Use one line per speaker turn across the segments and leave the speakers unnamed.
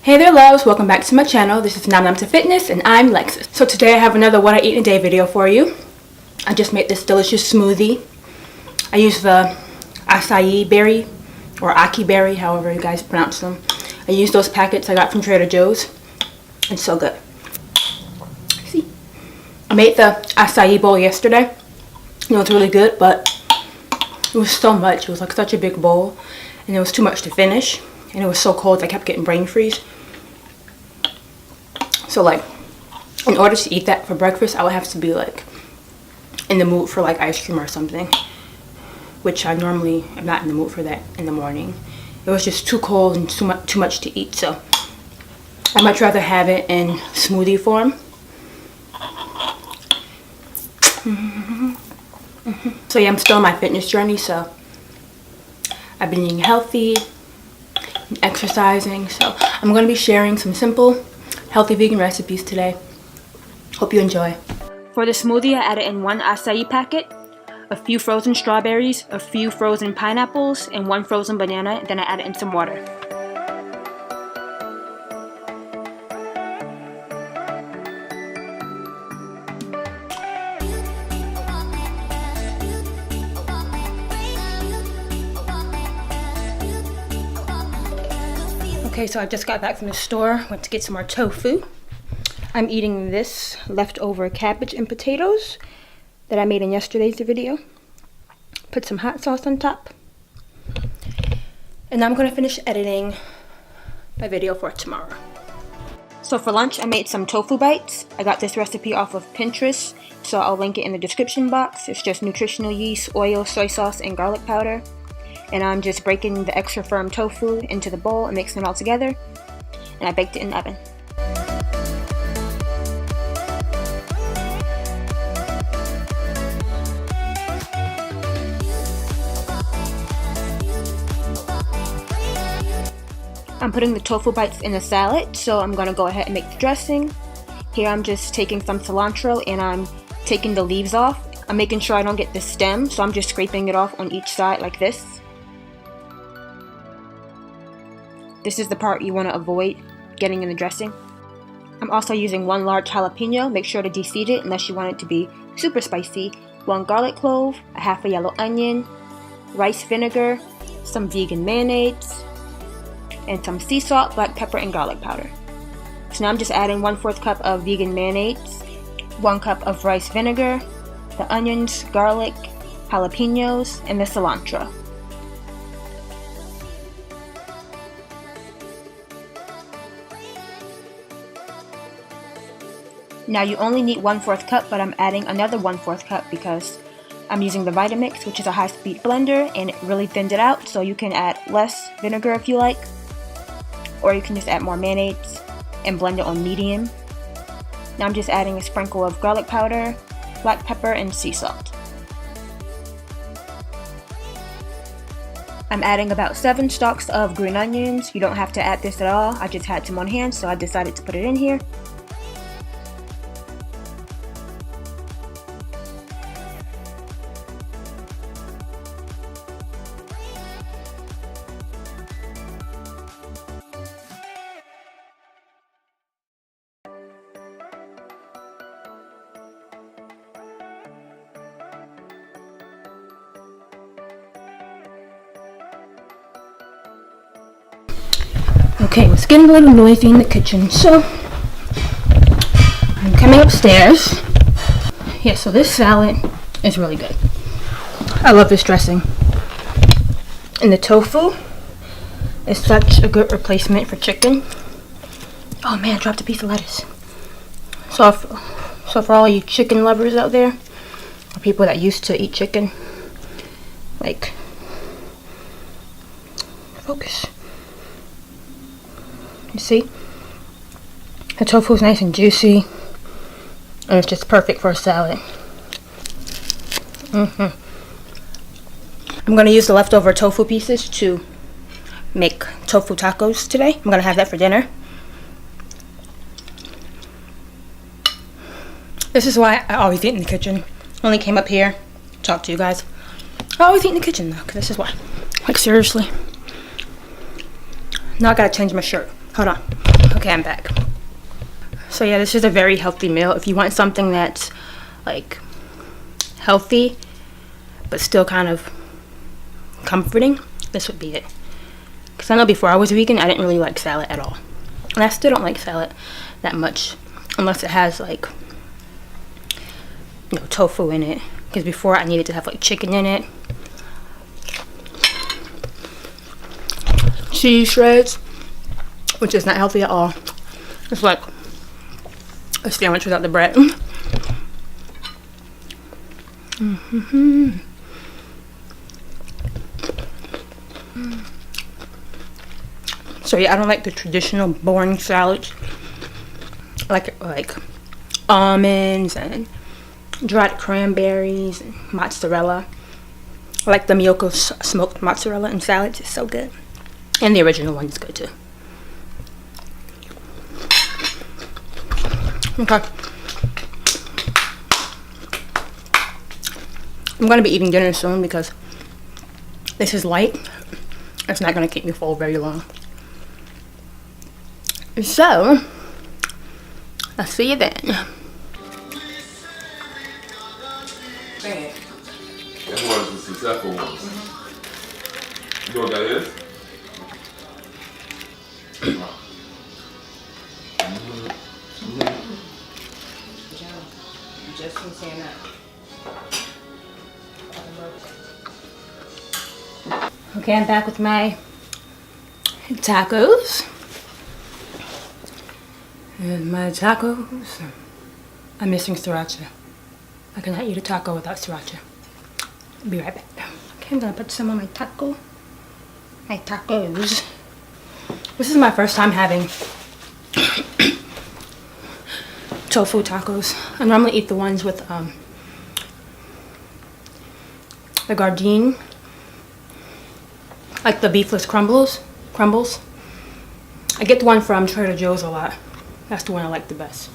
Hey there loves, welcome back to my channel. This is Nom Nom to Fitness and I'm Lexus. So today I have another what I eat in a day video for you. I just made this delicious smoothie. I used the acai berry or Acai berry, however you guys pronounce them. I used those packets I got from Trader Joe's. It's so good. See? I made the acai bowl yesterday. It was really good, but it was so much. It was like such a big bowl and it was too much to finish. And it was so cold I kept getting brain freeze. So like, in order to eat that for breakfast, I would have to be like in the mood for like ice cream or something, which I normally am not in the mood for that in the morning. It was just too cold and too much to eat, so I'd much rather have it in smoothie form. So yeah, I'm still on my fitness journey, so I've been eating healthy and exercising, so I'm going to be sharing some simple healthy vegan recipes today. Hope you enjoy. For the smoothie, I added in 1 acai packet, a few frozen strawberries, a few frozen pineapples, and 1 frozen banana. Then I added in some water. Okay, so I just got back from the store, went to get some more tofu. I'm eating this leftover cabbage and potatoes that I made in yesterday's video. Put some hot sauce on top. And I'm going to finish editing my video for tomorrow. So for lunch, I made some tofu bites. I got this recipe off of Pinterest, so I'll link it in the description box. It's just nutritional yeast, oil, soy sauce, and garlic powder. And I'm just breaking the extra firm tofu into the bowl and mixing it all together. And I baked it in the oven. I'm putting the tofu bites in a salad, so I'm going to go ahead and make the dressing. Here I'm just taking some cilantro and I'm taking the leaves off. I'm making sure I don't get the stem, so I'm just scraping it off on each side like this. This is the part you want to avoid getting in the dressing. I'm also using 1 large jalapeno. Make sure to de-seed it unless you want it to be super spicy. 1 garlic clove, a half a yellow onion, rice vinegar, some vegan mayonnaise, and some sea salt, black pepper, and garlic powder. So now I'm just adding 1/4 cup of vegan mayonnaise, 1 cup of rice vinegar, the onions, garlic, jalapenos, and the cilantro. Now you only need 1/4 cup, but I'm adding another 1/4 cup because I'm using the Vitamix, which is a high-speed blender, and it really thinned it out, so you can add less vinegar if you like, or you can just add more mayonnaise and blend it on medium. Now I'm just adding a sprinkle of garlic powder, black pepper, and sea salt. I'm adding about 7 stalks of green onions. You don't have to add this at all. I just had some on hand, so I decided to put it in here. Okay, it's getting a little noisy in the kitchen, so I'm coming upstairs. Yeah, so this salad is really good. I love this dressing. And the tofu is such a good replacement for chicken. Oh man, I dropped a piece of lettuce. So for all you chicken lovers out there, or people that used to eat chicken, like, focus. You see? The tofu is nice and juicy, and it's just perfect for a salad. I'm going to use the leftover tofu pieces to make tofu tacos today. I'm going to have that for dinner. This is why I always eat in the kitchen. I only came up here to talk to you guys. I always eat in the kitchen though, because this is why. Like seriously. Now I gotta change my shirt. Hold on. Okay, I'm back. So yeah, this is a very healthy meal. If you want something that's like healthy but still kind of comforting, this would be it. Because I know before I was vegan, I didn't really like salad at all. And I still don't like salad that much unless it has like, you know, tofu in it. Because before I needed to have like chicken in it, cheese shreds, which is not healthy at all. It's like a sandwich without the bread. So yeah, I don't like the traditional boring salads like almonds and dried cranberries and mozzarella. I like the Miyoko smoked mozzarella in salads. It's so good. And the original one is good too. Okay. I'm going to be eating dinner soon because this is light. It's not going to keep me full very long. So, I'll see you then.
That's one of the successful ones. You know what that is?
Just from saying that. Okay, I'm back with my tacos. And my tacos, I'm missing sriracha. I cannot eat a taco without sriracha. I'll be right back. Okay, I'm gonna put some on my taco. My tacos. This is my first time having tofu tacos. I normally eat the ones with the Gardein, like the beefless crumbles. I get the one from Trader Joe's a lot. That's the one I like the best.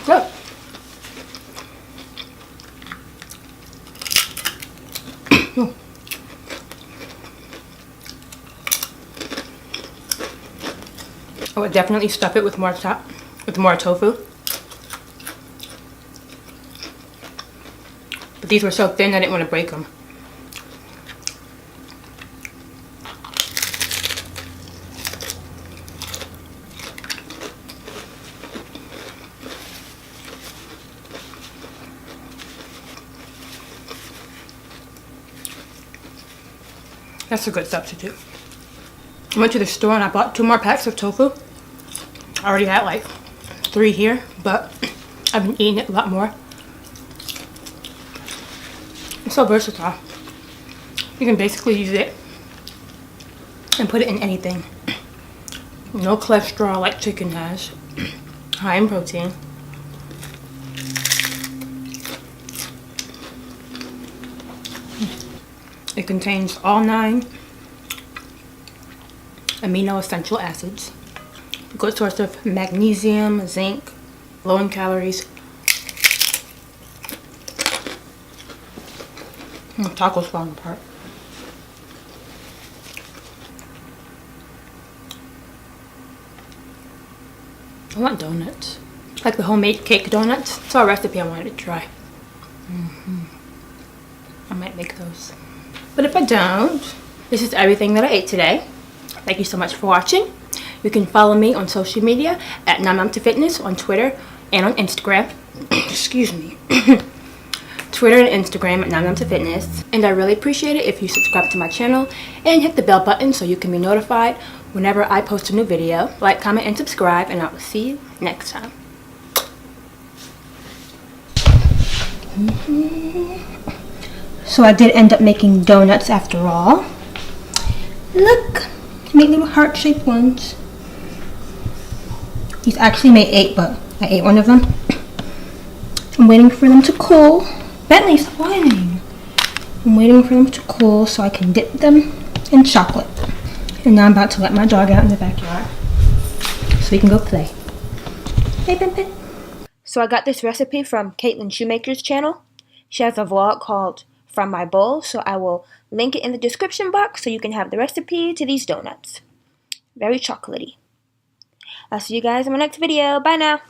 Good. I would definitely stuff it with more tofu. But these were so thin I didn't want to break them. That's a good substitute. I went to the store and I bought 2 more packs of tofu. I already had like 3 here, but I've been eating it a lot more. It's so versatile. You can basically use it and put it in anything. No cholesterol like chicken has. High in protein. It contains all 9 amino essential acids. A good source of magnesium, zinc, low in calories. Tacos falling apart. I want donuts. Like the homemade cake donuts. It's a recipe I wanted to try. I might make those. But if I don't, this is everything that I ate today. Thank you so much for watching. You can follow me on social media at namnamtofitness on Twitter and on Instagram. Excuse me. Twitter and Instagram at namnamtofitness. And I really appreciate it if you subscribe to my channel and hit the bell button so you can be notified whenever I post a new video. Like, comment, and subscribe, and I will see you next time. So I did end up making donuts after all. Look, make little heart-shaped ones. These actually made 8, but I ate one of them. I'm waiting for them to cool Bentley, stop whining. I'm waiting for them to cool so I can dip them in chocolate. And now I'm about to let my dog out in the backyard so he can go play. Hey, Ben. So I got this recipe from Caitlin Shoemaker's channel. She has a vlog called From My Bowl, so I will link it in the description box so you can have the recipe to these donuts. Very chocolatey. I'll see you guys in my next video. Bye now.